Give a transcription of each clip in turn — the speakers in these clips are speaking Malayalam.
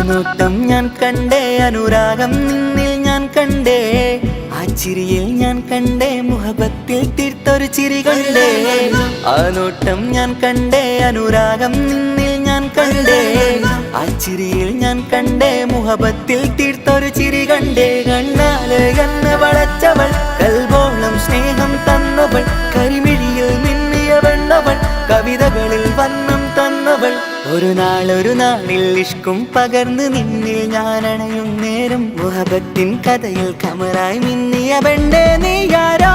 നോട്ടം ഞാൻ കണ്ടേ, അനുരാഗം നിന്നിൽ ഞാൻ കണ്ടേ, ആ ചിരിയിൽ ഞാൻ കണ്ടേ, മുഹബത്തിൽ തീർത്തൊരു ചിരി കണ്ടേ. ആ നോട്ടം ഞാൻ കണ്ടേ, അനുരാഗം നിന്നിൽ ഞാൻ കണ്ടേ, ആ ചിരിയിൽ ഞാൻ കണ്ടേ, മുഹബത്തിൽ തീർത്തൊരു ചിരി കണ്ടേ. കണ്ണാല് എന്നെ വളച്ചവൾ, കൽബോളം സ്നേഹം തന്നവൾ, കരിമിഴിയിൽ മിന്നിയ വെണ്ണവൾ, കവിതകളിൽ വർണ്ണം തന്നവൾ. ഒരു നാളിൽ ഇഷ്കും പകർന്ന് നിന്നിൽ ഞാൻ അണയും നേരം, മുഹബത്തിൻ കഥയിൽ കമറായി മിന്നിയ പെണ്ണേ നീയാരോ.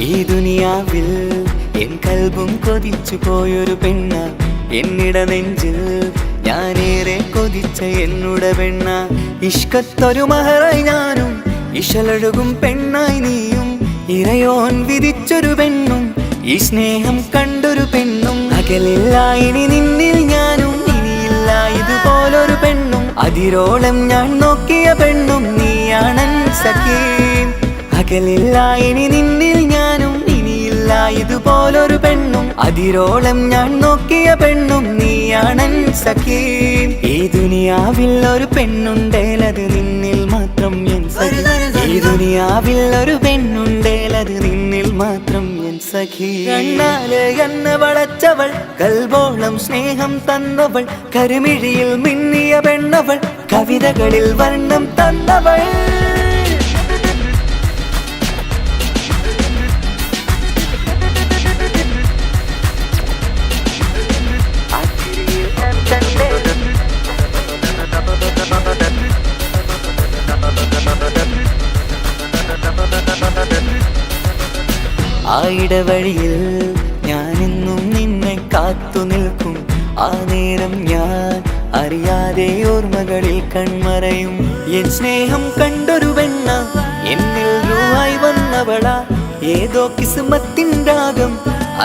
ഈ ദുനിയാവിൽ എൻ കൽബും കൊതിച്ചു പോയൊരു പെണ്ണ, എന്നിട നെഞ്ചിൽ ഞാനേറെ കൊതിച്ച എന്നുട പെണ്ണ. ഇഷ്കത്തൊരു മഹറായി ഞാനും, ഇശലൊഴുകും പെണ്ണായി നീയും, ഇറയോൻ വിധിച്ചൊരു പെണ്ണും, ഈ സ്നേഹം കണ്ടൊരു പെണ്ണും. അകലില്ല ഇനി നിന്നിൽ ഞാനും, ഇനിയില്ല ഇതുപോലൊരു പെണ്ണും. അതിരോളം ഞാൻ നോക്കിയ പെണ്ണും നീയാണൻ സഖീ. അകലില്ല ഇനി നിന്നിൽ ഞാനും, ഇനിയില്ല ഇതുപോലൊരു പെണ്ണും. അതിരോളം ഞാൻ നോക്കിയ പെണ്ണും നീയാണൻ സഖീ. ഈ ദുനിയാവിൽ ഒരു പെണ്ണുണ്ടേലത് നിന്നിൽ മാത്രം എൻ സഖി. ഈ ദുനിയാവിൽ ഒരു പെണ്ണുണ്ടേലത് നിന്നിൽ മാത്രം എൻ സഖി. കണ്ണാല് എന്നെ വളച്ചവൾ, കൽബോളം സ്നേഹം തന്നവൾ, കരുമിഴിയിൽ മിന്നിയ പെണ്ണവൾ, കവിതകളിൽ വർണ്ണം തന്നവൾ. ആ ഇടവഴിയിൽ ഞാനെന്നും നിന്നെ കാത്തു നിൽക്കും. ആ നേരം ഞാൻ അറിയാതെ ഓർമ്മകളിൽ കൺമറയും. എൻ സ്നേഹം കണ്ടൊരു പെണ്ണ, എന്നിൽ രൂപായി വന്നവളാ, ഏതോ കിസ്മത്തിൻ രാഗം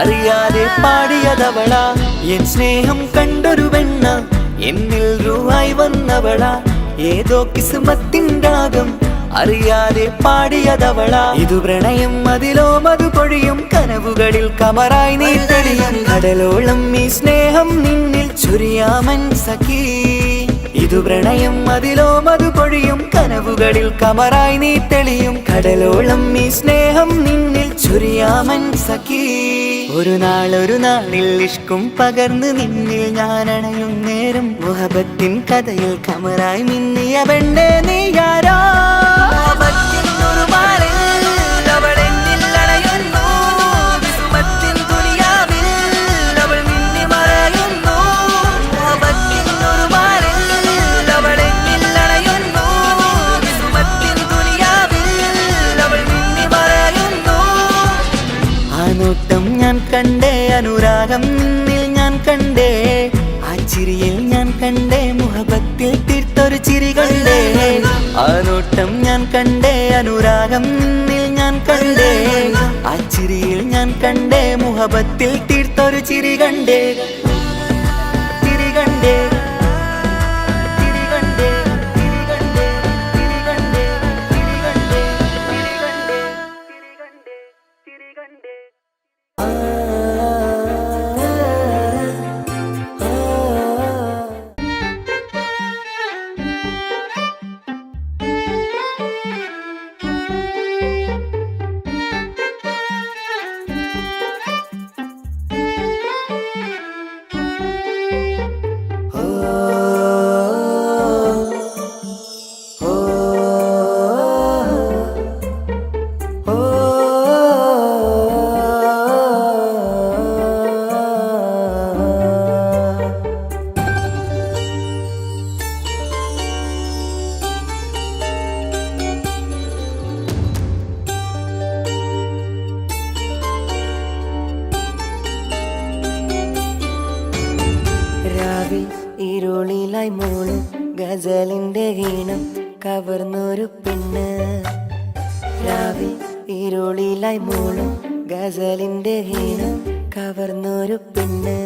അറിയാതെ പാടിയതവളാ. എൻ സ്നേഹം കണ്ടൊരു പെണ്ണ, എന്നിൽ രൂപായി വന്നവളാ, ഏതോ കിസ്മത്തിൻ രാഗം അറിയാതെ പാടിയതവളാ. ഇതു പ്രണയം അതിലോ മധു പൊഴിയും, കനവുകളിൽ കമറായി നീ തെളിയും. കടലോളം ഈ സ്നേഹം നിന്നിൽ ചൊരിയാമൻ സഖീ. ഇതു പ്രണയം അതിലോ മധു പൊഴിയും, കനവുകളിൽ കമറായി നീ തെളിയും. കടലോളം ഈ സ്നേഹം നിന്നിൽ ചൊരിയാമൻ സഖീ. ഒരു നാളിൽ ഇഷ്കും പകർന്ന് നിന്നിൽ ഞാൻ അണയും നേരം, മുഹബത്തിൻ കഥയിൽ കമറായി മിന്നിയ പെണ്ണേ നീയാരോ. നോട്ടം ഞാൻ കണ്ടേ, അനുരാഗം നിന്നിൽ ഞാൻ കണ്ടേ, ആ ചിരിയിൽ ഞാൻ കണ്ടേ, മുഹബത്തിൽ തീർത്തൊരു ചിരി കണ്ടേ. ആ നോട്ടം ഞാൻ കണ്ടേ, അനുരാഗം നിന്നിൽ ഞാൻ കണ്ടേ, ആ ചിരിയിൽ ഞാൻ കണ്ടേ, മുഹബത്തിൽ തീർത്തൊരു ചിരി കണ്ടേ. ചിരി കണ്ടേ. ഇരുളിലായി മൂളും ഗസലിന്റെ ഈണം കവർന്നൊരു പെണ്ണ്. രാവിൽ ഇരുളിലായി മൂളും ഗസലിന്റെ ഈണം കവർന്നൊരു പെണ്ണ്.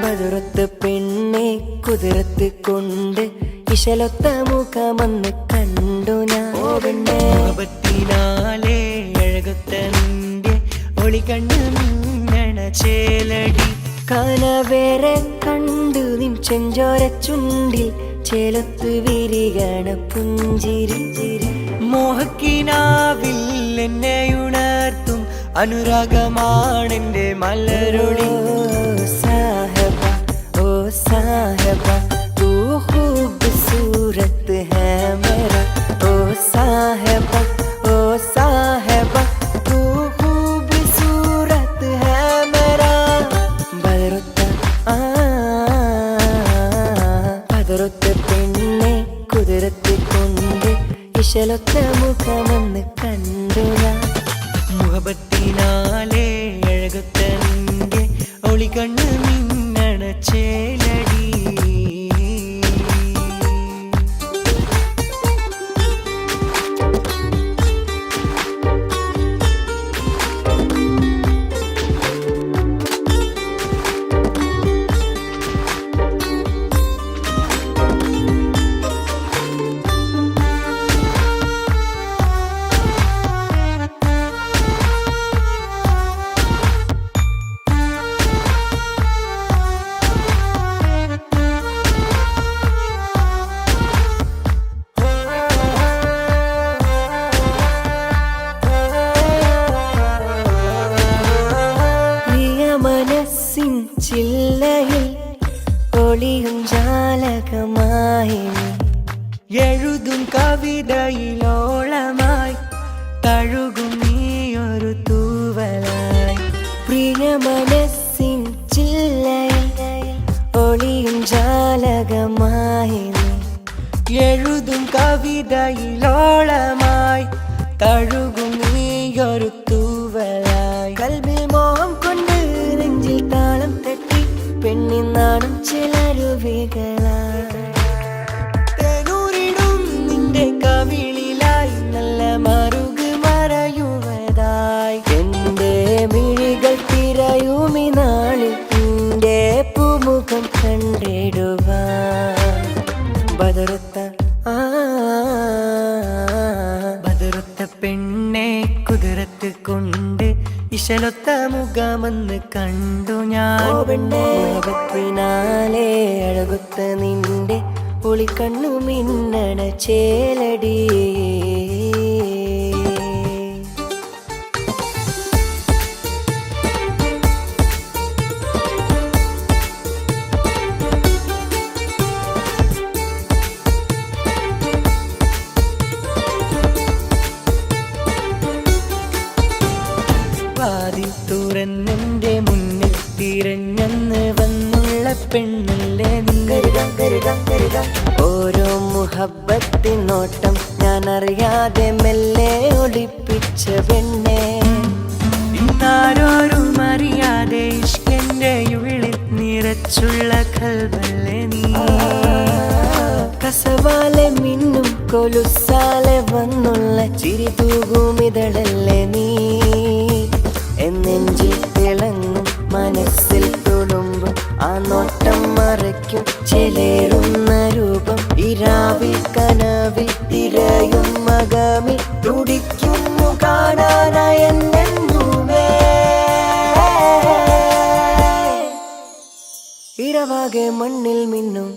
ബദറത്ത് പെണ്ണെ കുതിരത്ത് കൊണ്ട് ഇശലൊത്ത മുഖമെന്ന് കണ്ടു ഞാൻ. മുഹബത്തിനാലെ അഴകൊത്ത നിന്റെ ഒളി കണ്ണ് മിന്നണ ചേലടി. കനവേറെ കണ്ടു നിൻ ചെഞ്ചോര ചുണ്ടിൽ ചേലത്ത് വിരികണ പുഞ്ചിരി. മോഹക്കിനാവിൽ എന്നെ ഉണർത്തും അനുരാഗമാണെന്റെ മലരൊളി. साहबा तू खूबसूरत है मेरा. ओ साहबा तू खूबसूरत है मेरा. ബദറുത്ത പെണ്ണെ കുതിരത്ത് കൊണ്ട് ഇശലൊത്ത മുഖമെന്ന് കണ്ടു ഞാൻ. മുഹബത്തിനാലെ അഴകൊത്ത നിന്റെ ഒളി കണ്ണ് മിന്നണ ചേലടി. ചില്ലയിൽ ഒളിയും ജാലകമായി എഴുതും കവിതയിലോളമായി തഴുകും നീയൊരു തൂവലായി. പ്രിയ മനസ്സിൻ ചില്ലയിൽ ഒളിയും ജാലകമായി എഴുതും കവിതയിലോളമായി തഴുകും നീയൊരു തൂവലായി. കൽബിൽ മോഹം കൊണ്ട് നെഞ്ചിൽ താളം തട്ടി പെണ്ണിനാടും ചിലരുവികളായി. തേനൂരിടും നിന്റെ കവിളിലായി നല്ല മറുക് മറയുവതായി. എന്റെ മിഴികൾ തിരയുമി നാളിൽ നിന്റെ പൂമുഖം കണ്ടിടുവാൻ. ബദറുത്ത പെണ്ണെ കുതിരത്ത് കൊണ്ട് ഇശലൊത്ത മുഖമെന്ന് കണ്ടു ഞാൻ. മുഹബത്തിനാലെ അഴകൊത്ത നിന്റെ ഒളിക്കണ്ണു മിന്നണ ചേലടി. വാതിൽ തുറന്നെന്റെ മുന്നിൽ തിരഞ്ഞെന്ന് വന്നുള്ള പെണ്ണല്ലേ നിങ്ങൾ. ഓരോ മുഹബത്തിനോട്ടം ഞാൻ അറിയാതെ മെല്ലെ ഒളിപ്പിച്ച പെണ്ണെ. ഇന്നാരോരും അറിയാതെ ഇഷ്കന്റെ ഉള്ളിൽ നിറച്ചുള്ള കൽബല്ലേ നീ. കസവാലെ മിന്നും കൊലുസാലെ വന്നുള്ള ചിരി തൂകുമിതളല്ലേ നീ. എന്നെഞ്ചിൽ തിളങ്ങും മനസ്സിൽ തുളുമ്പും ആ നോട്ടം മറയ്ക്കും ചേലേറുന്ന രൂപം. ഇരാവിൽ കനവിൽ തിരയും മകമിൽ തുടിക്കുന്നു കാണാനായ എന്നെന്നുമേ. ഇരവാകെ മണ്ണിൽ മിന്നും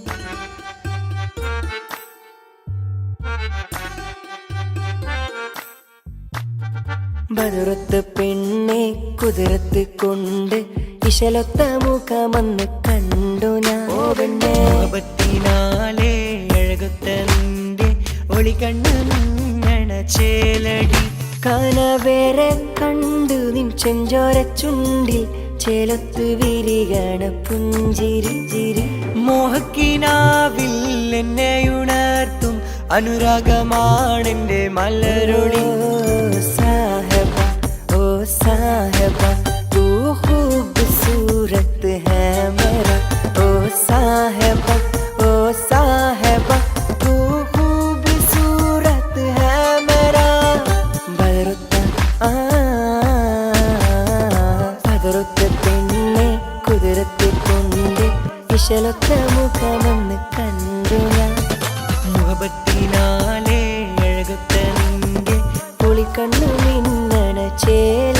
ബദറത്ത് പെണ്ണെ കുതിരത്ത് കൊണ്ട് ഇശലൊത്ത മുഖമെന്ന് കണ്ടു ഞാൻ. ഓ പെണ്ണെ മുഹബത്തിനാലേ അഴകൊത്ത നിന്റെ ഒളി കണ്ണ ചേലടി. കനവേറെ കണ്ടു നിൻ ചെഞ്ചോര ചുണ്ടിൽ ചേലത്ത് വിരികണ പുഞ്ചിരി ചിരി. മോഹക്കിനാവിൽ എന്നെ ഉണർത്തും അനുരാഗമാണെന്റെ മലരൊളി. സാഹബ ഓ സാഹബ തൂ ഖൂബ്സൂരത് ഹൈ മേരാ. ഓ സാഹബ ഓ സാഹബ തൂ ഖൂബ്സൂരത് ഹൈ മേരാ. ബദറുത്ത ബദറുത്ത പെണ്ണെ കുതിരത്ത് കൊണ്ട് ഇശലൊത്ത മുഖമെന്ന് കണ്ടു ഞാൻ. മുഹബത്തിനാലേ അഴകൊത്ത നിന്റെ പുളിക്കണ്ണു മിന്നണ ചേല